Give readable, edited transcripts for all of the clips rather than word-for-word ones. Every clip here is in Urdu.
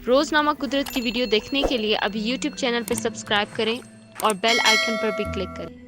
روزنامہ قدرت کی ویڈیو دیکھنے کے لیے ابھی یوٹیوب چینل پر سبسکرائب کریں اور بیل آئیکن پر بھی کلک کریں۔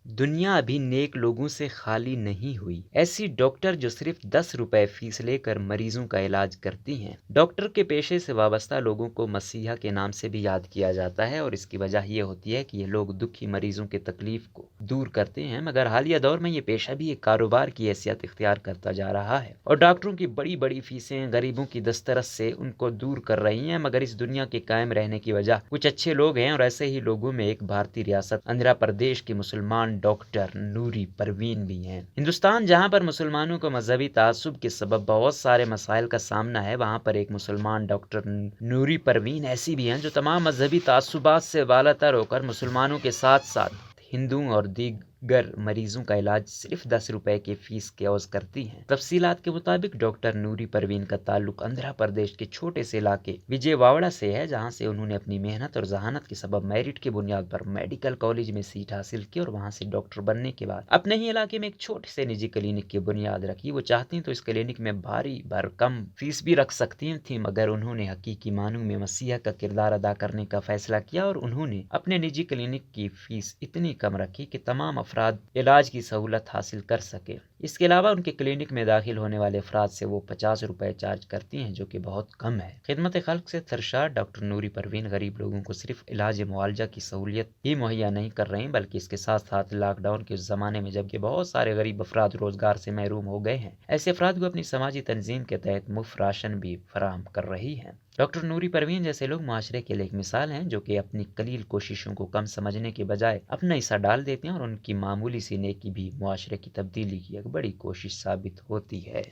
دنیا ابھی نیک لوگوں سے خالی نہیں ہوئی، ایسی ڈاکٹر جو صرف 10 روپے فیس لے کر مریضوں کا علاج کرتی ہیں۔ ڈاکٹر کے پیشے سے وابستہ لوگوں کو مسیحا کے نام سے بھی یاد کیا جاتا ہے اور اس کی وجہ یہ ہوتی ہے کہ یہ لوگ دکھی مریضوں کے تکلیف کو دور کرتے ہیں، مگر حالیہ دور میں یہ پیشہ بھی ایک کاروبار کی حیثیت اختیار کرتا جا رہا ہے اور ڈاکٹروں کی بڑی بڑی فیسیں غریبوں کی دسترس سے ان کو دور کر رہی ہیں۔ مگر اس دنیا کے قائم رہنے کی وجہ کچھ اچھے لوگ ہیں اور ایسے ہی لوگوں میں ایک بھارتی ریاست آندھرا پردیش کی مسلمان ڈاکٹر نوری پروین بھی ہیں۔ ہندوستان جہاں پر مسلمانوں کو مذہبی تعصب کے سبب بہت سارے مسائل کا سامنا ہے، وہاں پر ایک مسلمان ڈاکٹر نوری پروین ایسی بھی ہیں جو تمام مذہبی تعصبات سے بالاتر ہو کر مسلمانوں کے ساتھ ساتھ ہندوؤں اور دیگر مریضوں کا علاج صرف 10 روپے کی فیس کے عوض کرتی ہیں۔ تفصیلات کے مطابق ڈاکٹر نوری پروین کا تعلق آندھرا پردیش کے چھوٹے سے علاقے وجے واڑہ سے ہے، جہاں سے انہوں نے اپنی محنت اور ذہانت کے سبب میرٹ کی بنیاد پر میڈیکل کالج میں سیٹ حاصل کی اور وہاں سے ڈاکٹر بننے کے بعد اپنے ہی علاقے میں ایک چھوٹے سے نجی کلینک کی بنیاد رکھی۔ وہ چاہتی تو اس کلینک میں بھاری بھرکم فیس بھی رکھ سکتی تھیں، مگر انہوں نے حقیقی معنوں میں مسیحا کا کردار ادا کرنے کا فیصلہ کیا اور انہوں نے اپنے نجی کلینک کی فیس اتنی کم رکھی کہ تمام افراد علاج کی سہولت حاصل کر سکے۔ اس کے علاوہ ان کے کلینک میں داخل ہونے والے افراد سے وہ 50 روپے چارج کرتی ہیں، جو کہ بہت کم ہے۔ خدمت خلق سے سرشار ڈاکٹر نوری پروین غریب لوگوں کو صرف علاج معالجہ کی سہولیت ہی مہیا نہیں کر رہے ہیں، بلکہ اس کے ساتھ ساتھ لاک ڈاؤن کے اس زمانے میں جبکہ بہت سارے غریب افراد روزگار سے محروم ہو گئے ہیں، ایسے افراد کو اپنی سماجی تنظیم کے تحت مفت راشن بھی فراہم کر رہی ہیں۔ ڈاکٹر نوری پروین جیسے لوگ معاشرے کے لیے ایک مثال ہیں، جو کہ اپنی قلیل کوششوں کو کم سمجھنے کے بجائے اپنا حصہ ڈال دیتے ہیں اور ان کی معمولی سی نیکی بھی معاشرے کی تبدیلی کی ایک بڑی کوشش ثابت ہوتی ہے۔